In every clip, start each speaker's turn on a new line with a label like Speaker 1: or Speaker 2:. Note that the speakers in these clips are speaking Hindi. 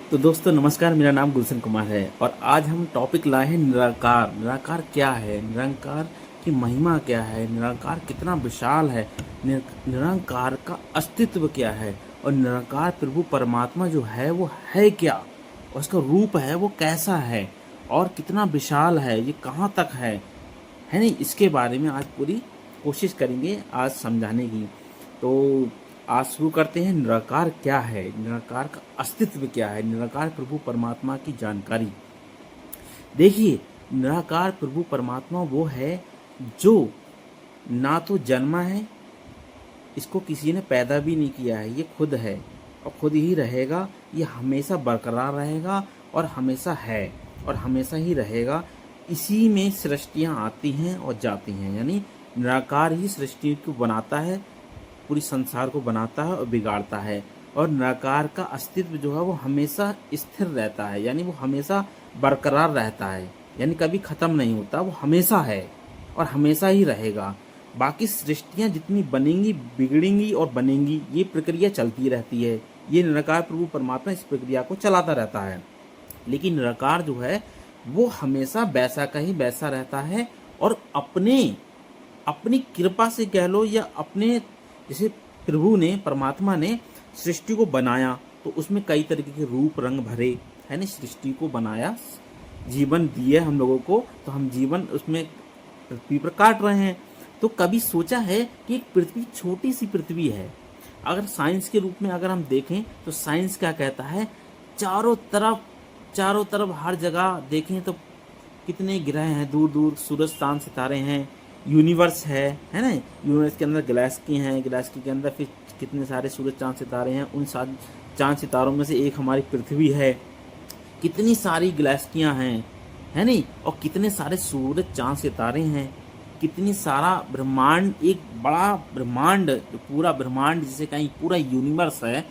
Speaker 1: तो दोस्तों नमस्कार, मेरा नाम गुलशन कुमार है और आज हम टॉपिक लाए हैं निराकार। निराकार क्या है, निरंकार की महिमा क्या है, निराकार कितना विशाल है, निरंकार का अस्तित्व क्या है और निराकार प्रभु परमात्मा जो है वो है क्या, और उसका रूप है वो कैसा है और कितना विशाल है, ये कहाँ तक है नहीं। इसके बारे में आज पूरी कोशिश करेंगे आज समझाने की। तो आज शुरू करते हैं, निराकार क्या है, निराकार का अस्तित्व क्या है, निराकार प्रभु परमात्मा की जानकारी। देखिए, निराकार प्रभु परमात्मा वो है जो ना तो जन्मा है, इसको किसी ने पैदा भी नहीं किया है, ये खुद है और खुद ही रहेगा, ये हमेशा बरकरार रहेगा और हमेशा है और हमेशा ही रहेगा। इसी में सृष्टियाँ आती हैं और जाती हैं, यानी निराकार ही सृष्टि को बनाता है, पूरी संसार को बनाता है और बिगाड़ता है। और निराकार का अस्तित्व जो है वो हमेशा स्थिर रहता है, यानी वो हमेशा बरकरार रहता है, यानी कभी ख़त्म नहीं होता, वो हमेशा है और हमेशा ही रहेगा। बाकी सृष्टियाँ जितनी बनेंगी, बिगड़ेंगी और बनेंगी, ये प्रक्रिया चलती रहती है। ये निराकार प्रभु परमात्मा इस प्रक्रिया को चलाता रहता है। लेकिन निराकार जो है वो हमेशा वैसा का ही वैसा रहता है और अपनी कृपा से कह लो या अपने, जैसे प्रभु ने, परमात्मा ने सृष्टि को बनाया तो उसमें कई तरीके के रूप रंग भरे, है ना। सृष्टि को बनाया, जीवन दिए हम लोगों को, तो हम जीवन उसमें पृथ्वी पर काट रहे हैं। तो कभी सोचा है कि एक पृथ्वी, छोटी सी पृथ्वी है। अगर साइंस के रूप में अगर हम देखें तो साइंस क्या कहता है, चारों तरफ हर जगह देखें तो कितने ग्रह हैं, दूर दूर सूरज चांद सितारे हैं, यूनिवर्स है ना। यूनिवर्स के अंदर गैलेक्सी हैं, गैलेक्सी के अंदर फिर कितने सारे सूरज चांद सितारे हैं, उन चांद सितारों में से एक हमारी पृथ्वी है। कितनी सारी गैलेक्सियां हैं, है नहीं, और कितने सारे सूरज चांद सितारे हैं, कितनी सारा ब्रह्मांड, एक बड़ा ब्रह्मांड, पूरा ब्रह्मांड जिसे कहीं पूरा यूनिवर्स है।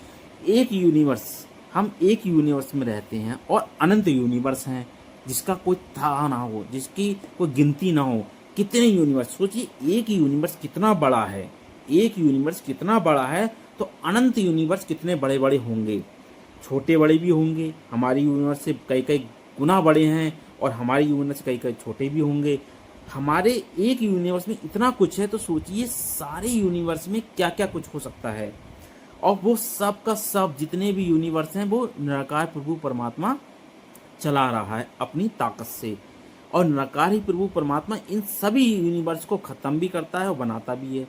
Speaker 1: एक यूनिवर्स, हम एक यूनिवर्स में रहते हैं और अनंत यूनिवर्स हैं जिसका कोई था ना हो, जिसकी कोई गिनती ना हो। कितने यूनिवर्स, सोचिए एक यूनिवर्स कितना बड़ा है, एक यूनिवर्स कितना बड़ा है, तो अनंत यूनिवर्स कितने बड़े बड़े होंगे, छोटे बड़े भी होंगे। हमारी यूनिवर्स से कई कई गुना बड़े हैं और हमारी यूनिवर्स से कई कई छोटे भी होंगे। हमारे एक यूनिवर्स में इतना कुछ है, तो सोचिए सारे यूनिवर्स में क्या क्या कुछ हो सकता है। और वो सब का सब, जितने भी यूनिवर्स हैं, वो निराकार प्रभु परमात्मा चला रहा है अपनी ताकत से। और निराकार ही प्रभु परमात्मा इन सभी यूनिवर्स को ख़त्म भी करता है और बनाता भी है।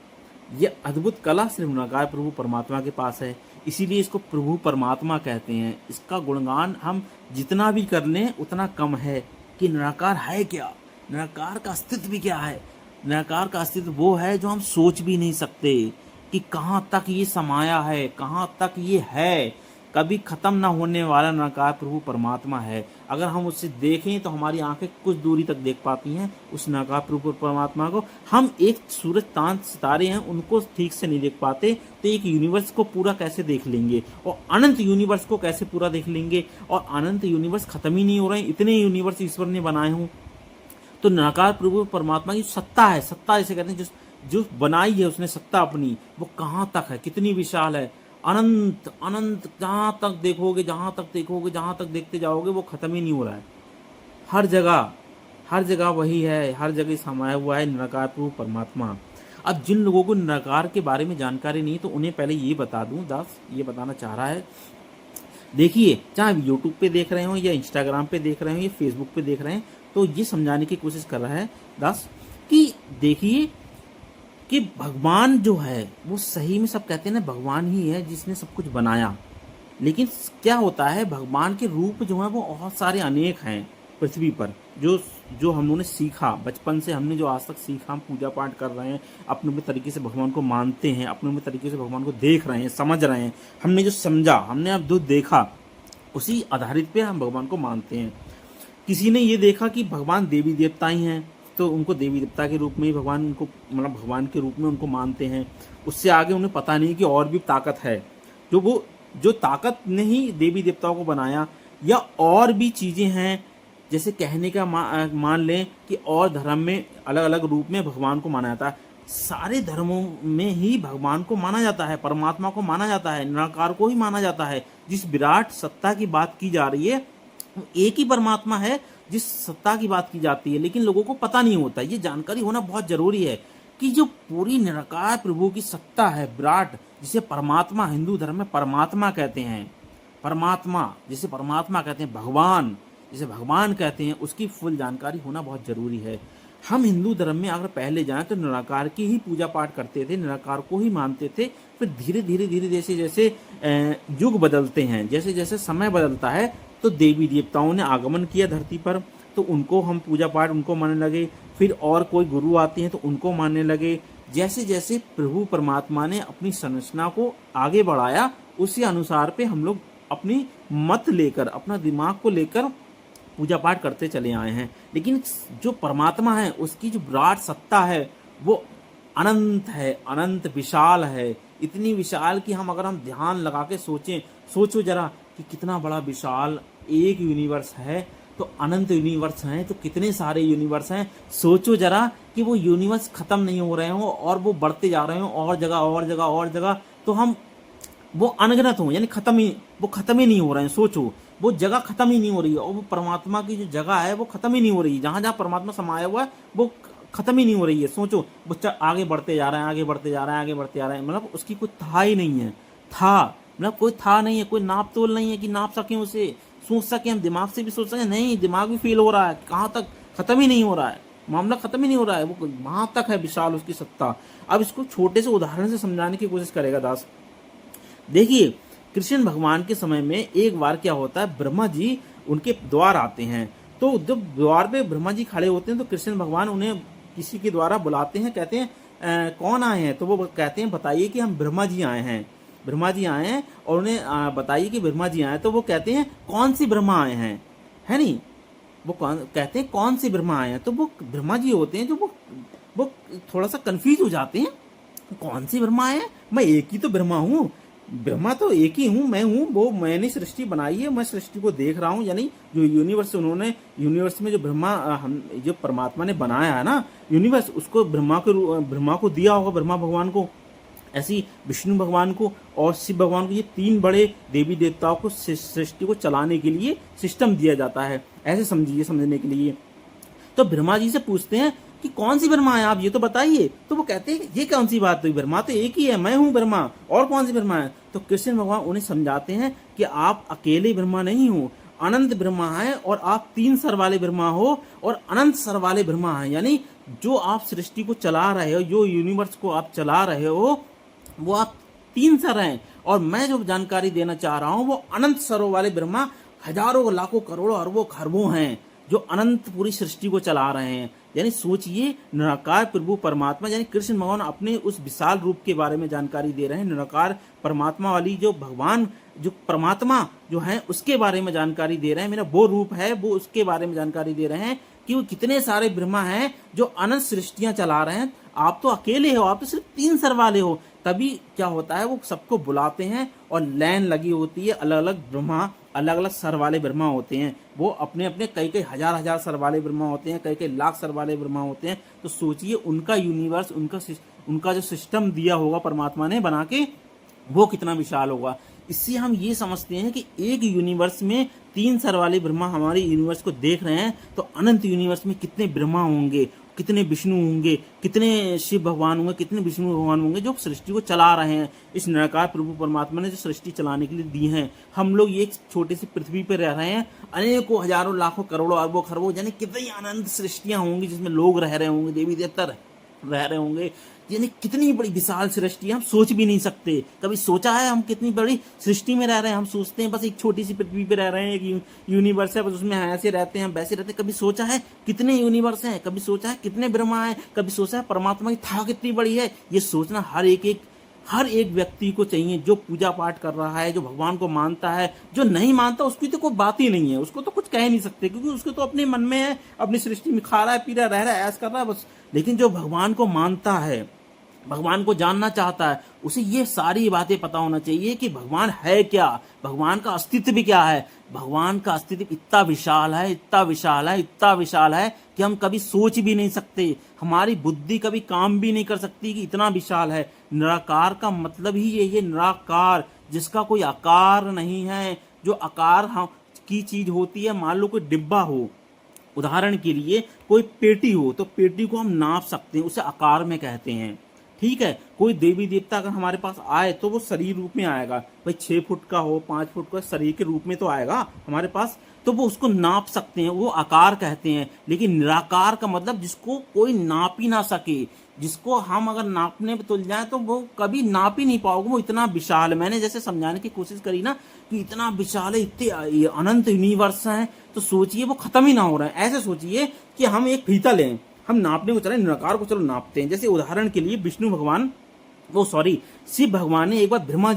Speaker 1: ये अद्भुत कला सिर्फ निराकार प्रभु परमात्मा के पास है, इसीलिए इसको प्रभु परमात्मा कहते हैं। इसका गुणगान हम जितना भी कर लें उतना कम है कि निराकार है क्या, निराकार का अस्तित्व क्या है। निराकार का अस्तित्व वो है जो हम सोच भी नहीं सकते कि कहाँ तक ये समाया है, कहाँ तक ये है। कभी ख़त्म ना होने वाला निराकार प्रभु परमात्मा है। अगर हम उससे देखें तो हमारी आंखें कुछ दूरी तक देख पाती हैं उस निराकार प्रभु परमात्मा को। हम एक सूरज चांद सितारे हैं, उनको ठीक से नहीं देख पाते, तो एक यूनिवर्स को पूरा कैसे देख लेंगे, और अनंत यूनिवर्स को कैसे पूरा देख लेंगे। और अनंत यूनिवर्स ख़त्म ही नहीं हो रहे हैं, इतने यूनिवर्स ईश्वर ने बनाए हों। तो निराकार प्रभु परमात्मा की सत्ता है, सत्ता जिसे कहते हैं, जो बनाई है उसने सत्ता अपनी, वो कहाँ तक है, कितनी विशाल है। अनंत अनंत, जहाँ तक देखोगे, जहाँ तक देखोगे, जहाँ तक देखते जाओगे, वो खत्म ही नहीं हो रहा है। हर जगह वही है, हर जगह समाया हुआ है निराकार प्रभु परमात्मा। अब जिन लोगों को निराकार के बारे में जानकारी नहीं, तो उन्हें पहले ये बता दूं, दास ये बताना चाह रहा है। देखिए, चाहे यूट्यूब पे देख रहे हो या इंस्टाग्राम पे देख रहे हो या फेसबुक पे देख रहे हैं, तो ये समझाने की कोशिश कर रहा है दास कि देखिए कि भगवान जो है वो सही में, सब कहते हैं ना भगवान ही है जिसने सब कुछ बनाया। लेकिन क्या होता है, भगवान के रूप जो है वो बहुत सारे अनेक हैं पृथ्वी पर। जो जो हम लोगों ने सीखा बचपन से, हमने जो आज तक सीखा, हम पूजा पाठ कर रहे हैं, अपने अपने तरीके से भगवान को मानते हैं, अपने अपने तरीके से भगवान को देख रहे हैं, समझ रहे हैं। हमने जो समझा, हमने अब जो देखा, उसी आधारित पे हम भगवान को मानते हैं। किसी ने ये देखा कि भगवान देवी देवता ही हैं, तो उनको देवी देवता के रूप में ही भगवान, उनको मतलब भगवान के रूप में उनको मानते हैं। उससे आगे उन्हें पता नहीं कि और भी ताकत है, जो ताकत ने ही देवी देवताओं को बनाया, या और भी चीज़ें हैं। जैसे कहने का मान लें कि और धर्म में अलग अलग रूप में भगवान को माना जाता है। सारे धर्मों में ही भगवान को माना जाता है, परमात्मा को माना जाता है, निराकार को ही माना जाता है। जिस विराट सत्ता की बात की जा रही है वो एक ही परमात्मा है जिस सत्ता की बात की जाती है, लेकिन लोगों को पता नहीं होता। ये जानकारी होना बहुत जरूरी है कि जो पूरी निराकार प्रभु की सत्ता है, विराट, जिसे परमात्मा, हिंदू धर्म में परमात्मा कहते हैं, परमात्मा जिसे परमात्मा कहते हैं, भगवान जिसे भगवान कहते हैं, उसकी फुल जानकारी होना बहुत जरूरी है। हम हिंदू धर्म में अगर पहले जाएं तो निराकार की ही पूजा पाठ करते थे, निराकार को ही मानते थे। फिर धीरे धीरे धीरे जैसे जैसे युग बदलते हैं, जैसे जैसे समय बदलता है, तो देवी देवताओं ने आगमन किया धरती पर, तो उनको हम पूजा पाठ उनको मानने लगे। फिर और कोई गुरु आते हैं तो उनको मानने लगे। जैसे जैसे प्रभु परमात्मा ने अपनी संरचना को आगे बढ़ाया, उसी अनुसार पे हम लोग अपनी मत लेकर, अपना दिमाग को लेकर पूजा पाठ करते चले आए हैं। लेकिन जो परमात्मा है उसकी जो विराट सत्ता है वो अनंत है, अनंत विशाल है, इतनी विशाल कि हम अगर हम ध्यान लगा के सोचें, सोचो जरा कि कितना बड़ा विशाल एक यूनिवर्स है, तो अनंत यूनिवर्स हैं तो कितने सारे यूनिवर्स हैं। सोचो जरा कि वो यूनिवर्स खत्म नहीं हो रहे हो और वो बढ़ते जा रहे हो और जगह और जगह और जगह, तो हम वो अनगिनत हो, यानी वो खत्म ही नहीं हो रहे हैं। सोचो वो जगह खत्म ही नहीं हो रही है, और वो परमात्मा की जो जगह है वो खत्म ही नहीं हो रही है। जहां जहां परमात्मा समाया हुआ है वो खत्म ही नहीं हो रही है। सोचो बच्चा आगे बढ़ते जा रहा है, आगे बढ़ते जा रहा है, आगे बढ़ते जा रहा है, मतलब उसकी कोई था ही नहीं है। था मतलब कोई था नहीं है, कोई नाप तोल नहीं है कि नाप सकें उसे, सोच सके। हम दिमाग से भी सोच सकें, नहीं, दिमाग भी फेल हो रहा है। कहाँ तक, खत्म ही नहीं हो रहा है, मामला खत्म ही नहीं हो रहा है। वो वहां तक है विशाल उसकी सत्ता। अब इसको छोटे से उदाहरण से समझाने की कोशिश करेगा दास। देखिए, कृष्ण भगवान के समय में एक बार क्या होता है, ब्रह्मा जी उनके द्वार आते हैं। तो जब द्वार पे ब्रह्मा जी खड़े होते हैं तो कृष्ण भगवान उन्हें किसी के द्वारा बुलाते हैं, कहते हैं कौन आए हैं? तो वो कहते हैं बताइए कि हम ब्रह्मा जी आए हैं, ब्रह्मा जी आए हैं, और उन्हें बताइए कि ब्रह्मा जी आए। तो वो कहते हैं कौन सी ब्रह्मा आए हैं, है नहीं, वो कहते हैं कौन सी ब्रह्मा आए हैं। तो वो ब्रह्मा जी होते हैं जो वो थोड़ा सा कंफ्यूज हो जाते हैं, कौन सी ब्रह्मा आए हैं, मैं एक ही तो ब्रह्मा हूँ, ब्रह्मा तो एक ही हूँ, मैं हूँ वो, मैंने सृष्टि बनाई है, मैं सृष्टि को देख रहा हूँ। यानी जो यूनिवर्स, उन्होंने यूनिवर्स में जो जो परमात्मा ने बनाया है ना यूनिवर्स, उसको ब्रह्मा को दिया होगा, ब्रह्मा भगवान को, ऐसी विष्णु भगवान को और शिव भगवान को, ये तीन बड़े देवी देवताओं को सृष्टि को चलाने के लिए सिस्टम दिया जाता है, ऐसे समझिए, समझने के लिए। तो ब्रह्मा जी से पूछते हैं कि कौन सी ब्रह्मा है, आप ये तो बताइए। तो वो कहते हैं ये कौन सी बात हुई, ब्रह्मा तो एक ही है, मैं हूँ ब्रह्मा, और कौन सी ब्रह्मा है। तो कृष्ण भगवान उन्हें समझाते हैं कि आप अकेले ब्रह्मा नहीं हो, अनंत ब्रह्मा है, और आप 3 सर वाले ब्रह्मा हो और अनंत सर वाले ब्रह्मा है। यानी जो आप सृष्टि को चला रहे हो, जो यूनिवर्स को आप चला रहे हो, वो आप 3 सर हैं, और मैं जो जानकारी देना चाह रहा हूं वो अनंत सरों वाले ब्रह्मा हजारों लाखों करोड़ों अरबों खरबों हैं, जो अनंत पूरी सृष्टि को चला रहे हैं। यानी सोचिए, निराकार प्रभु परमात्मा, यानी कृष्ण भगवान अपने उस विशाल रूप के बारे में जानकारी दे रहे हैं। निराकार परमात्मा वाली जो भगवान, जो परमात्मा जो है उसके बारे में जानकारी दे रहे हैं। मेरा वो रूप है, वो उसके बारे में जानकारी दे रहे हैं कि वो कितने सारे ब्रह्मा हैं जो अनंत सृष्टियां चला रहे हैं। आप तो अकेले हो, आप तो सिर्फ 3 सर वाले हो। तभी क्या होता है, वो सबको बुलाते हैं और लाइन लगी होती है, अलग अलग ब्रह्मा, अलग अलग सर वाले ब्रह्मा होते हैं। वो अपने अपने कई कई हजार सर वाले ब्रह्मा होते हैं, कई कई लाख सर वाले ब्रह्मा होते हैं। तो सोचिए उनका यूनिवर्स, उनका जो सिस्टम दिया होगा परमात्मा ने बना के, वो कितना विशाल होगा। इससे हम ये समझते हैं कि एक यूनिवर्स में 3 सर वाले ब्रह्मा हमारे यूनिवर्स को देख रहे हैं, तो अनंत यूनिवर्स में कितने ब्रह्मा होंगे, कितने विष्णु होंगे, कितने शिव भगवान होंगे, कितने विष्णु भगवान होंगे जो सृष्टि को चला रहे हैं। इस निराकार प्रभु परमात्मा ने जो सृष्टि चलाने के लिए दी है। हम लोग ये एक छोटी सी पृथ्वी पर रह रहे हैं, अनेकों हजारों लाखों करोड़ों अरबों खरबों, यानी कितनी अनंत सृष्टियां होंगी जिसमें लोग रह रहे होंगे, देवी देवता रह रहे होंगे। यानी कितनी बड़ी विशाल सृष्टि हम सोच भी नहीं सकते। कभी सोचा है हम कितनी बड़ी सृष्टि में रह रहे हैं? हम सोचते हैं बस एक छोटी सी पृथ्वी पे रह रहे हैं, एक यूनिवर्स है, बस उसमें ऐसे रहते हैं, वैसे रहते हैं। कभी सोचा है कितने यूनिवर्स हैं? कभी सोचा है कितने ब्रह्मा हैं? कभी सोचा है परमात्मा की था कितनी बड़ी है? ये सोचना हर एक व्यक्ति को चाहिए, जो पूजा पाठ कर रहा है, जो भगवान को मानता है। जो नहीं मानता उसकी तो कोई बात ही नहीं है, उसको तो कुछ कह नहीं सकते, क्योंकि उसको तो अपने मन में है, अपनी सृष्टि में खा रहा है, पी रहा है, रह रहा है, ऐसा कर रहा है बस। लेकिन जो भगवान को मानता है, भगवान को जानना चाहता है, उसे ये सारी बातें पता होना चाहिए कि भगवान है क्या, भगवान का अस्तित्व भी क्या है। भगवान का अस्तित्व इतना विशाल है, इतना विशाल है, इतना विशाल है कि हम कभी सोच भी नहीं सकते, हमारी बुद्धि कभी काम भी नहीं कर सकती कि इतना विशाल है। निराकार का मतलब ही ये निराकार, जिसका कोई आकार नहीं है। जो आकार की चीज होती है, मान लो कोई डिब्बा हो, उदाहरण के लिए कोई पेटी हो, तो पेटी को हम नाप सकते हैं, उसे आकार में कहते हैं। ठीक है, कोई देवी देवता अगर हमारे पास आए तो वो शरीर रूप में आएगा, भाई 6 फुट का हो, 5 फुट का, शरीर के रूप में तो आएगा हमारे पास, तो वो उसको नाप सकते हैं, वो आकार कहते हैं। लेकिन निराकार का मतलब जिसको कोई नाप ही ना सके, जिसको हम अगर नापने पे तुल जाए तो वो कभी नाप ही नहीं पाओगे, वो इतना विशाल है। मैंने जैसे समझाने की कोशिश करी ना कि इतना विशाल है, इतने अनंत यूनिवर्स हैं, तो सोचिए वो खत्म ही ना हो रहा है। ऐसे सोचिए कि हम एक फीता लें, हम नापने को चले, निराकार को चलो नापते हैं। जैसे उदाहरण के लिए विष्णु भगवान, शिव भगवान ने एक बार ब्रह्मा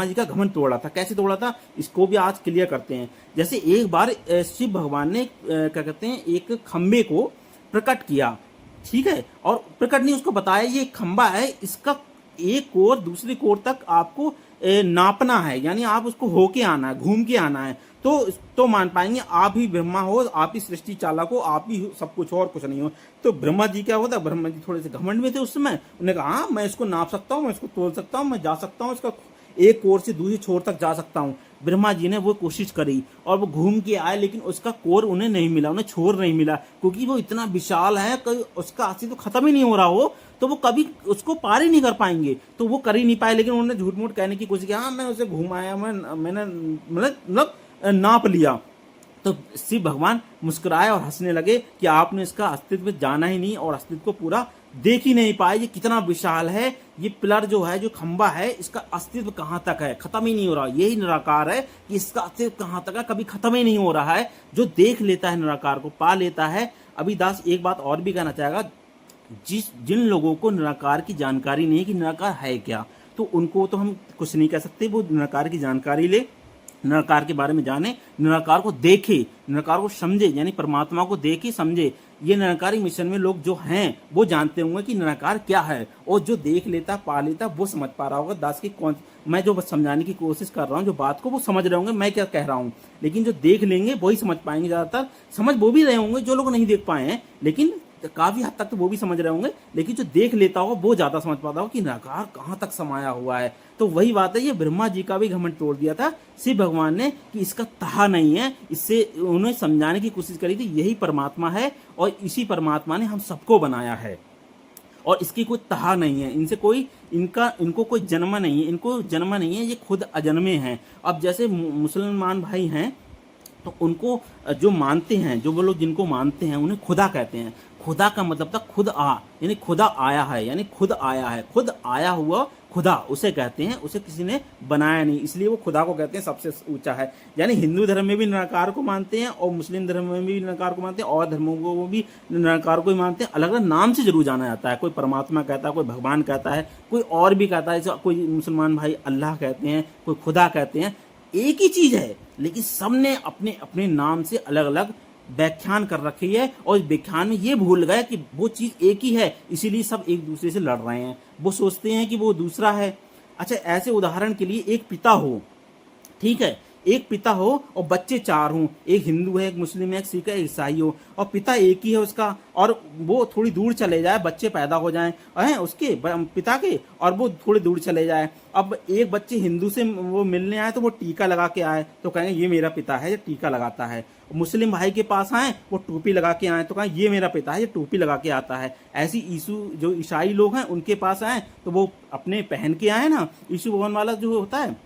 Speaker 1: जी का घमंड तोड़ा था। कैसे तोड़ा था, इसको भी आज क्लियर करते हैं। जैसे एक बार शिव भगवान ने क्या कहते हैं, एक खंबे को प्रकट किया, ठीक है, और प्रकट नहीं, उसको बताया ये खंबा है, इसका एक कोर दूसरी कोर तक आपको नापना है, यानी आप उसको होके आना है, घूम के आना है, तो मान पाएंगे आप ही ब्रह्मा हो, आप ही सृष्टि चालक हो, आप ही सब कुछ हो और कुछ नहीं हो। तो ब्रह्मा जी क्या होता, ब्रह्मा जी थोड़े से घमंड में थे उस समय, उन्होंने कहा हाँ मैं इसको नाप सकता हूँ, मैं इसको तोल सकता हूँ, मैं जा सकता हूँ, इसका एक कोर से दूसरी छोर तक जा सकता हूँ। ब्रह्मा जी ने वो कोशिश करी और वो घूम के आए, लेकिन उसका कोर उन्हें नहीं मिला, उन्हें छोर नहीं मिला, क्योंकि वो इतना विशाल है, कहीं उसका अस्तित्व तो खत्म ही नहीं हो रहा हो, तो वो कभी उसको पार ही नहीं कर पाएंगे, तो वो कर ही नहीं पाए। लेकिन उन्होंने झूठ मूठ कहने की कोशिश की, हाँ मैंने उसे घुमाया, मैंने मतलब नाप लिया। तो शिव भगवान मुस्कुराए और हंसने लगे कि आपने इसका अस्तित्व जाना ही नहीं और अस्तित्व को पूरा देख ही नहीं पाए, ये कितना विशाल है, ये पिलर जो है, जो खंबा है, इसका अस्तित्व कहाँ तक है, खत्म ही नहीं हो रहा। यही निराकार है कि इसका अस्तित्व कहाँ तक है, कभी खत्म ही नहीं हो रहा है। जो देख लेता है निराकार को, पा लेता है। अभी दास एक बात और भी कहना चाहेगा, जिन लोगों को निराकार की जानकारी नहीं कि निराकार है क्या, तो उनको तो हम कुछ नहीं कह सकते। वो निराकार की जानकारी ले, निराकार के बारे में जाने, निराकार को देखे, निराकार को समझे, यानी परमात्मा को देखे समझे। ये निराकारी मिशन में लोग जो हैं वो जानते होंगे कि निराकार क्या है, और जो देख लेता पा लेता वो समझ पा रहा होगा दास की कौन, मैं जो समझाने की कोशिश कर रहा हूँ, जो बात को वो समझ रहे होंगे मैं क्या कह रहा हूँ। लेकिन जो देख लेंगे वही समझ पाएंगे, ज्यादातर समझ वो भी रहे होंगे जो लोग नहीं देख पाए हैं, लेकिन काफी हद तक तो वो भी समझ रहे होंगे। लेकिन जो देख लेता होगा वो ज्यादा समझ पाता होगा कि निराकार कहाँ तक समाया हुआ है। तो वही बात है, ये ब्रह्मा जी का भी घमंड तोड़ दिया था शिव भगवान ने कि इसका तहा नहीं है। इससे उन्हें समझाने की कोशिश करी थी यही परमात्मा है और इसी परमात्मा ने हम सबको बनाया है और इसकी कोई तहा नहीं है, इनसे कोई इनको कोई जन्म नहीं है, इनको जन्म नहीं है, ये खुद अजन्मे हैं। अब जैसे मुसलमान भाई हैं तो उनको जो मानते हैं, जो वो लोग जिनको मानते हैं उन्हें खुदा कहते हैं। खुदा का मतलब था खुद आ, यानी खुदा आया है, यानी खुद आया है, खुद आया हुआ खुदा उसे कहते हैं, उसे किसी ने बनाया नहीं, इसलिए वो खुदा को कहते हैं सबसे ऊंचा है। यानी हिंदू धर्म में भी निराकार को मानते हैं और मुस्लिम धर्म में भी निराकार को मानते हैं और धर्मों को भी निराकार को ही मानते हैं। अलग अलग नाम से जरूर जाना जाता है, कोई परमात्मा कहता है, कोई भगवान कहता है, कोई और भी कहता है, कोई मुसलमान भाई अल्लाह कहते हैं, कोई खुदा कहते हैं। एक ही चीज है, लेकिन सबने अपने अपने नाम से अलग अलग व्याख्यान कर रखी है और इस व्याख्यान में ये भूल गए कि वो चीज एक ही है, इसीलिए सब एक दूसरे से लड़ रहे हैं। वो सोचते हैं कि वो दूसरा है। अच्छा, ऐसे उदाहरण के लिए एक पिता हो, ठीक है, एक पिता हो और बच्चे 4 हों, एक हिंदू है, एक मुस्लिम है, एक सिख है, एक ईसाई हो, और पिता एक ही है उसका, और वो थोड़ी दूर चले जाए, बच्चे पैदा हो जाएं हैं उसके पिता के, और वो थोड़ी दूर चले जाए। अब एक बच्चे हिंदू से वो मिलने आए तो वो टीका लगा के आए तो कहेंगे ये मेरा पिता है, ये टीका लगाता है। मुस्लिम भाई के पास आए, वो टोपी लगा के आए तो कहें ये मेरा पिता है, ये टोपी लगा के आता है। ऐसी यीशु जो ईसाई लोग हैं उनके पास आए तो वो अपने पहन के आए ना, यीशु भगवान वाला जो होता है,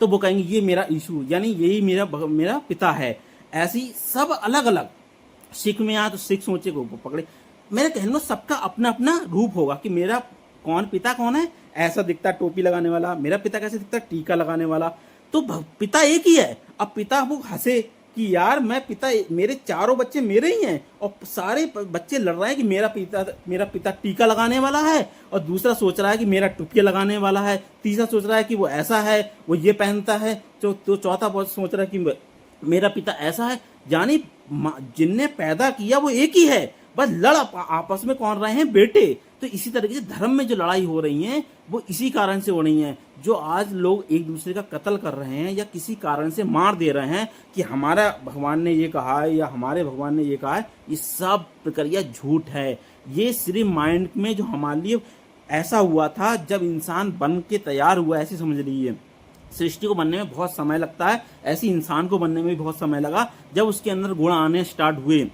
Speaker 1: तो वो कहेंगे ये मेरा यीशु, यानी यही मेरा पिता है। ऐसी सब अलग अलग। सिख में आए तो सिख सोचे को पकड़े। मेरे कहने में सबका अपना अपना रूप होगा कि मेरा पिता कौन है, ऐसा दिखता टोपी लगाने वाला, मेरा पिता कैसे दिखता टीका लगाने वाला। तो पिता एक ही है। अब पिता वो हंसे कि यार मैं पिता, मेरे 4 बच्चे मेरे ही हैं, और सारे बच्चे लड़ रहे हैं कि मेरा पिता टीका लगाने वाला है, और दूसरा सोच रहा है कि मेरा टोपी लगाने वाला है, तीसरा सोच रहा है कि वो ऐसा है, वो ये पहनता है, तो चौथा बहुत सोच रहा है कि मेरा पिता ऐसा है। यानी जिनने पैदा किया वो एक ही है, बस लड़ आपस में कौन रहे हैं, बेटे। तो इसी तरीके से धर्म में जो लड़ाई हो रही है वो इसी कारण से हो रही है। जो आज लोग एक दूसरे का कत्ल कर रहे हैं या किसी कारण से मार दे रहे हैं कि हमारा भगवान ने ये कहा है या हमारे भगवान ने ये कहा है, ये सब प्रक्रिया झूठ है। ये सिर्फ माइंड में जो हमारे लिए ऐसा हुआ था जब इंसान बन के तैयार हुआ, ऐसे समझ लीजिए। सृष्टि को बनने में बहुत समय लगता है, ऐसे इंसान को बनने में भी बहुत समय लगा। जब उसके अंदर गुण आने स्टार्ट हुए,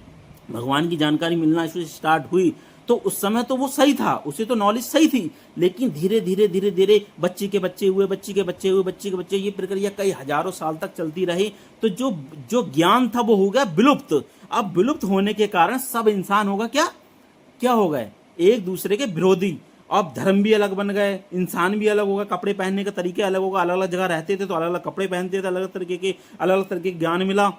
Speaker 1: भगवान की जानकारी मिलना स्टार्ट हुई, तो उस समय तो वो सही था, उसे तो नॉलेज सही थी, लेकिन धीरे धीरे धीरे धीरे बच्चे के बच्चे हुए, बच्चे के बच्चे हुए, बच्चे के बच्चे, ये प्रक्रिया कई हजारों साल तक चलती रही। तो जो जो ज्ञान था वो हो गया विलुप्त। अब विलुप्त होने के कारण सब इंसान होगा क्या हो गए, एक दूसरे के विरोधी। अब धर्म भी अलग बन गए, इंसान भी अलग होगा, कपड़े पहनने का तरीके अलग होगा, अलग अलग जगह रहते थे तो अलग अलग कपड़े पहनते थे, अलग अलग तरीके के ज्ञान मिला।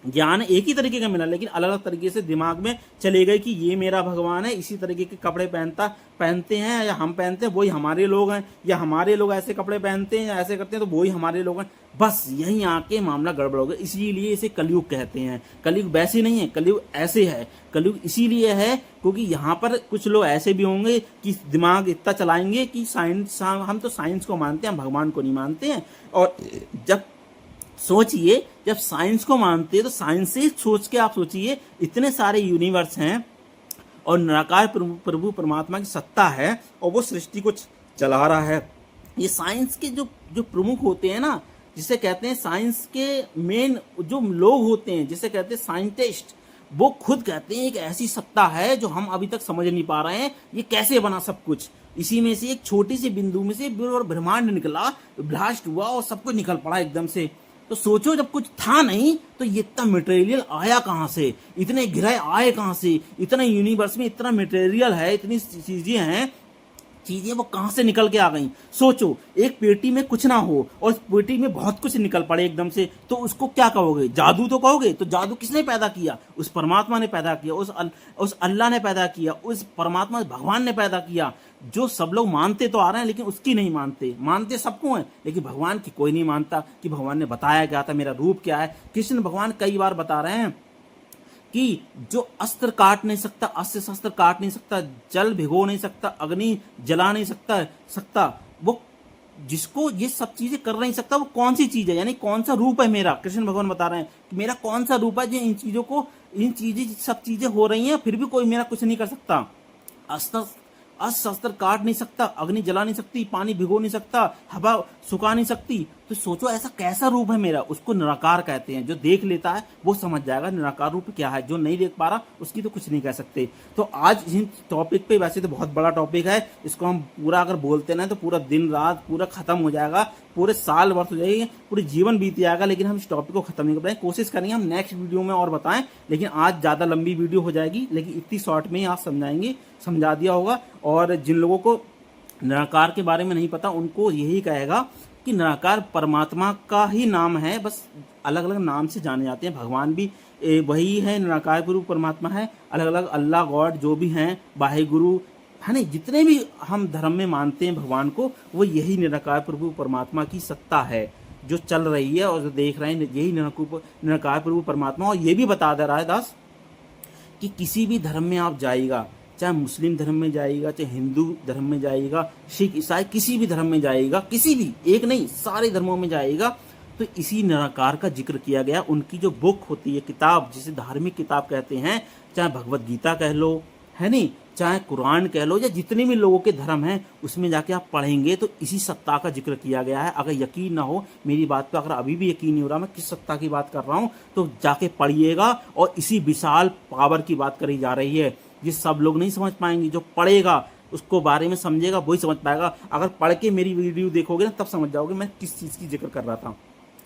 Speaker 1: ज्ञान एक ही तरीके का मिला, लेकिन अलग अलग तरीके से दिमाग में चले गए कि ये मेरा भगवान है, इसी तरीके के कपड़े पहनते हैं या हम पहनते हैं वही हमारे लोग हैं, या हमारे लोग ऐसे कपड़े पहनते हैं या ऐसे करते हैं तो वही हमारे लोग हैं। बस यहीं आके मामला गड़बड़ हो गया। इसीलिए इसे कलयुग कहते हैं। कलयुग वैसे नहीं है, कलयुग ऐसे है। कलयुग इसीलिए है क्योंकि यहाँ पर कुछ लोग ऐसे भी होंगे कि दिमाग इतना चलाएंगे कि साइंस, हम तो साइंस को मानते हैं, हम भगवान को नहीं मानते हैं। और जब सोचिए, जब साइंस को मानते हैं तो साइंस से सोच के आप सोचिए, इतने सारे यूनिवर्स हैं और निराकार प्रभु परमात्मा की सत्ता है और वो सृष्टि को चला रहा है। ये साइंस के जो प्रमुख होते हैं ना, जिसे कहते हैं साइंस के मेन जो लोग होते हैं, जिसे कहते हैं साइंटिस्ट, वो खुद कहते हैं एक ऐसी सत्ता है जो हम अभी तक समझ नहीं पा रहे हैं, ये कैसे बना सब कुछ। इसी में से एक छोटी सी बिंदु में से ब्रह्मांड निकला, ब्लास्ट हुआ और सब कुछ निकल पड़ा एकदम से। तो सोचो, जब कुछ था नहीं तो ये इतना मटेरियल आया कहाँ से, इतने ग्रह आए कहाँ से, इतना यूनिवर्स में इतना मटेरियल है, इतनी चीजें वो कहां से निकल के आ गई। सोचो, एक पेटी में कुछ ना हो और पेटी में बहुत कुछ निकल पड़े एकदम से, तो उसको क्या कहोगे? जादू तो कहोगे। तो जादू किसने पैदा किया? उस परमात्मा ने पैदा किया, उस अल्लाह ने पैदा किया, उस परमात्मा भगवान ने पैदा किया। जो सब लोग मानते तो आ रहे हैं लेकिन उसकी नहीं मानते सबको हैं, लेकिन भगवान की कोई नहीं मानता कि भगवान ने बताया क्या था, मेरा रूप क्या है। कृष्ण भगवान कई बार बता रहे हैं कि जो अस्त्र काट नहीं सकता, अस्त्र शस्त्र काट नहीं सकता, जल भिगो नहीं सकता, अग्नि जला नहीं सकता, वो जिसको ये सब चीजें कर नहीं सकता, वो कौन सी चीज है, यानी कौन सा रूप है मेरा। कृष्ण भगवान बता रहे हैं कि मेरा कौन सा रूप है जो सब चीजें हो रही हैं फिर भी कोई मेरा कुछ नहीं कर सकता। अस्त्र शस्त्र काट नहीं सकता, अग्नि जला नहीं सकती, पानी भिगो नहीं सकता, हवा सुखा नहीं सकती। तो सोचो ऐसा कैसा रूप है मेरा। उसको निराकार कहते हैं। जो देख लेता है वो समझ जाएगा निराकार रूप क्या है, जो नहीं देख पा रहा उसकी तो कुछ नहीं कह सकते। तो आज इस टॉपिक पे, वैसे तो बहुत बड़ा टॉपिक है, इसको हम पूरा अगर बोलते ना तो पूरा दिन रात पूरा खत्म हो जाएगा, पूरे साल वर्ष हो जाएगी, पूरे जीवन बीत जाएगा, लेकिन हम इस टॉपिक को खत्म नहीं कर पाएंगे। कोशिश करेंगे हम नेक्स्ट वीडियो में और बताएं, लेकिन आज ज्यादा लंबी वीडियो हो जाएगी, लेकिन इतनी शॉर्ट में ही आप समझा दिया होगा। और जिन लोगों को निराकार के बारे में नहीं पता उनको यही कहेगा कि निराकार परमात्मा का ही नाम है, बस अलग अलग नाम से जाने जाते हैं। भगवान भी वही है, निराकार गुरु परमात्मा है, अलग अलग अल्लाह गॉड जो भी हैं, वाहे गुरु है ना, जितने भी हम धर्म में मानते हैं भगवान को, वो यही निराकार प्रभु परमात्मा की सत्ता है जो चल रही है और जो देख रहे हैं, यही निराकार प्रभु परमात्मा। और ये भी बता दे रहा है दास कि किसी भी धर्म में आप जाइएगा, चाहे मुस्लिम धर्म में जाइएगा, चाहे हिंदू धर्म में जाइएगा, सिख ईसाई किसी भी धर्म में जाइएगा, किसी भी, एक नहीं सारे धर्मों में जाइएगा, तो इसी निराकार का जिक्र किया गया। उनकी जो बुक होती है, किताब, जिसे धार्मिक किताब कहते हैं, चाहे भगवत गीता कह लो, है नहीं, चाहे कुरान कह लो, या जितने भी लोगों के धर्म हैं उसमें जाके आप पढ़ेंगे तो इसी सत्ता का जिक्र किया गया है। अगर यकीन ना हो मेरी बात पे, अगर अभी भी यकीन नहीं हो रहा मैं किस सत्ता की बात कर रहा हूँ, तो जाके पढ़िएगा। और इसी विशाल पावर की बात करी जा रही है। ये सब लोग नहीं समझ पाएंगे, जो पढ़ेगा उसको बारे में समझेगा वही समझ पाएगा। अगर पढ़ के मेरी वीडियो देखोगे ना तब समझ जाओगे मैं किस चीज़ की जिक्र कर रहा था,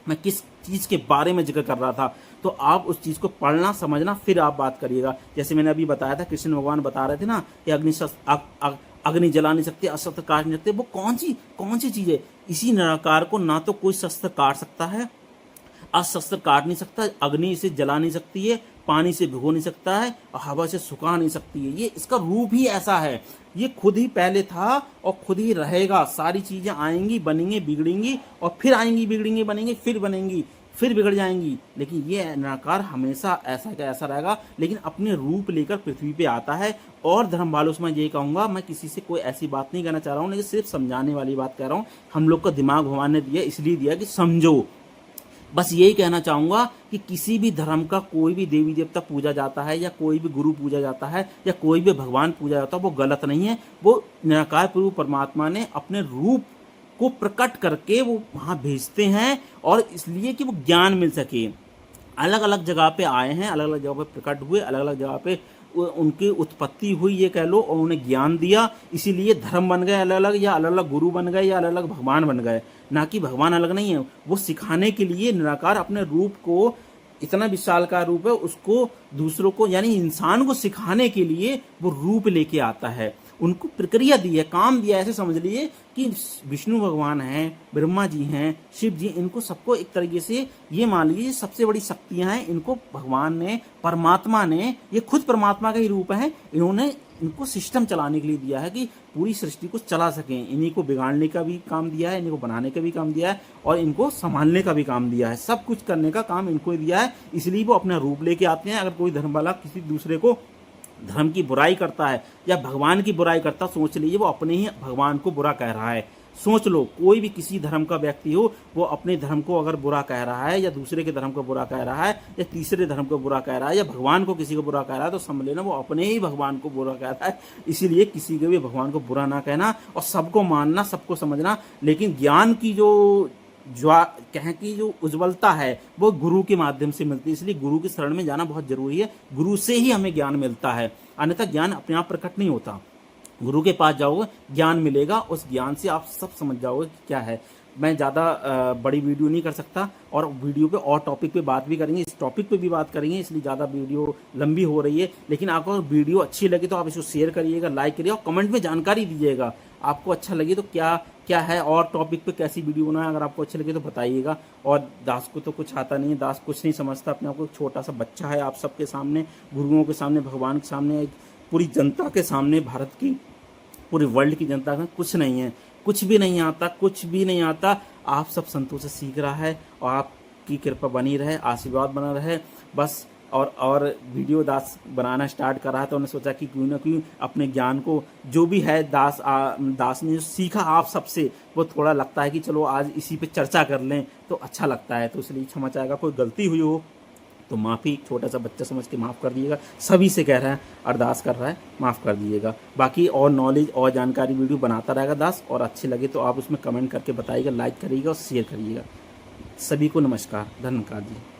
Speaker 1: मैं किस चीज़ के बारे में जिक्र कर रहा था। तो आप उस चीज़ को पढ़ना, समझना, फिर आप बात करिएगा। जैसे मैंने अभी बताया था, कृष्ण भगवान बता रहे थे ना कि अग्नि जला नहीं सकते, अस्त्र काट नहीं सकते। वो कौन सी चीज़ है? इसी निराकार को ना तो कोई शस्त्र काट सकता है, अस्त्र काट नहीं सकता, अग्नि इसे जला नहीं सकती है, पानी से भिगो नहीं सकता है, और हवा से सुखा नहीं सकती है। ये इसका रूप ही ऐसा है। ये खुद ही पहले था और खुद ही रहेगा। सारी चीजें आएंगी, बनेंगी, बिगड़ेंगी और फिर आएंगी, बिगड़ेंगी, बनेंगी, फिर बनेंगी, फिर बिगड़ जाएंगी। लेकिन ये निराकार हमेशा ऐसा का ऐसा रहेगा, लेकिन अपने रूप लेकर पृथ्वी पे आता है। और धर्म वालों से मैं यही कहूँगा, मैं किसी से कोई ऐसी बात नहीं कहना चाह रहा हूँ, लेकिन सिर्फ समझाने वाली बात कह रहा हूँ। हम लोग का दिमाग भगवान ने दिया, इसलिए दिया कि समझो। बस यही कहना चाहूँगा कि किसी भी धर्म का कोई भी देवी देवता पूजा जाता है, या कोई भी गुरु पूजा जाता है, या कोई भी भगवान पूजा जाता है, वो गलत नहीं है। वो निराकार प्रभु परमात्मा ने अपने रूप को प्रकट करके वो वहाँ भेजते हैं, और इसलिए कि वो ज्ञान मिल सके। अलग अलग जगह पे आए हैं, अलग अलग जगह पे प्रकट हुए, अलग अलग जगह पे उनकी उत्पत्ति हुई ये कह लो, और उन्हें ज्ञान दिया। इसीलिए धर्म बन गए अलग अलग, या अलग अलग गुरु बन गए, या अलग अलग भगवान बन गए। ना कि भगवान अलग नहीं है। वो सिखाने के लिए निराकार अपने रूप को, इतना विशाल का रूप है, उसको दूसरों को यानी इंसान को सिखाने के लिए वो रूप लेके आता है। उनको प्रक्रिया दी है, काम दिया है। ऐसे समझ लिए कि विष्णु भगवान हैं, ब्रह्मा जी हैं, शिव जी, इनको सबको एक तरीके से ये मान लीजिए सबसे बड़ी शक्तियां हैं। इनको भगवान ने, परमात्मा ने, ये खुद परमात्मा का ही रूप है, इन्होंने इनको सिस्टम चलाने के लिए दिया है कि पूरी सृष्टि को चला सकें। इन्हीं को बिगाड़ने का भी काम दिया है, इन्हीं को बनाने का भी काम दिया है, और इनको संभालने का भी काम दिया है। सब कुछ करने का काम इनको ही दिया है, इसलिए वो अपना रूप लेके आते हैं। अगर कोई धर्म वाला किसी दूसरे को धर्म की बुराई करता है या भगवान की बुराई करता, सोच लीजिए वो अपने ही भगवान को बुरा कह रहा है। सोच लो, कोई भी किसी धर्म का व्यक्ति हो, वो अपने धर्म को अगर बुरा कह रहा है, या दूसरे के धर्म को बुरा कह रहा है, या तीसरे धर्म को बुरा कह रहा है, या भगवान को किसी को बुरा कह रहा है, तो समझ लेना वो अपने ही भगवान को बुरा कह रहा है। इसीलिए किसी के भी भगवान को बुरा ना कहना, और सबको मानना, सबको समझना। लेकिन ज्ञान की जो कहें कि जो उज्ज्वलता है वो गुरु के माध्यम से मिलती है। इसलिए गुरु की शरण में जाना बहुत जरूरी है। गुरु से ही हमें ज्ञान मिलता है, अन्यथा ज्ञान अपने आप प्रकट नहीं होता। गुरु के पास जाओगे, ज्ञान मिलेगा, उस ज्ञान से आप सब समझ जाओगे कि क्या है। मैं ज़्यादा बड़ी वीडियो नहीं कर सकता, और वीडियो पे और टॉपिक पे बात भी करेंगे, इस टॉपिक पे भी बात करेंगे, इसलिए ज़्यादा वीडियो लंबी हो रही है। लेकिन आपको वीडियो अच्छी लगी तो आप इसको शेयर करिएगा, लाइक करिएगा, और कमेंट में जानकारी दीजिएगा। आपको अच्छा लगे तो क्या क्या है और टॉपिक पे कैसी वीडियो बनाए, अगर आपको अच्छी लगे तो बताइएगा। और दास को तो कुछ आता नहीं है, दास कुछ नहीं समझता, अपने आप को छोटा सा बच्चा है आप सबके सामने, गुरुओं के सामने, भगवान के सामने, पूरी जनता के सामने, भारत की पूरी वर्ल्ड की जनता में कुछ नहीं है, कुछ भी नहीं आता, कुछ भी नहीं आता। आप सब संतों से सीख रहा है, और आपकी कृपा बनी रहे, आशीर्वाद बना रहे बस। और वीडियो दास बनाना स्टार्ट कर रहा था, उन्होंने सोचा कि क्यों ना क्यों अपने ज्ञान को, जो भी है दास ने जो सीखा आप सबसे, वो थोड़ा लगता है कि चलो आज इसी पे चर्चा कर लें तो अच्छा लगता है। तो इसलिए क्षमा चाहेगा, कोई गलती हुई हो तो माफ़ी, छोटा सा बच्चा समझ के माफ़ कर दीजिएगा। सभी से कह रहा है, अरदास कर रहा है, माफ़ कर दीजिएगा। बाकी और नॉलेज और जानकारी वीडियो बनाता रहेगा दास, और अच्छे लगे तो आप उसमें कमेंट करके बताइएगा, लाइक करिएगा और शेयर करिएगा। सभी को नमस्कार, धन्यवाद जी।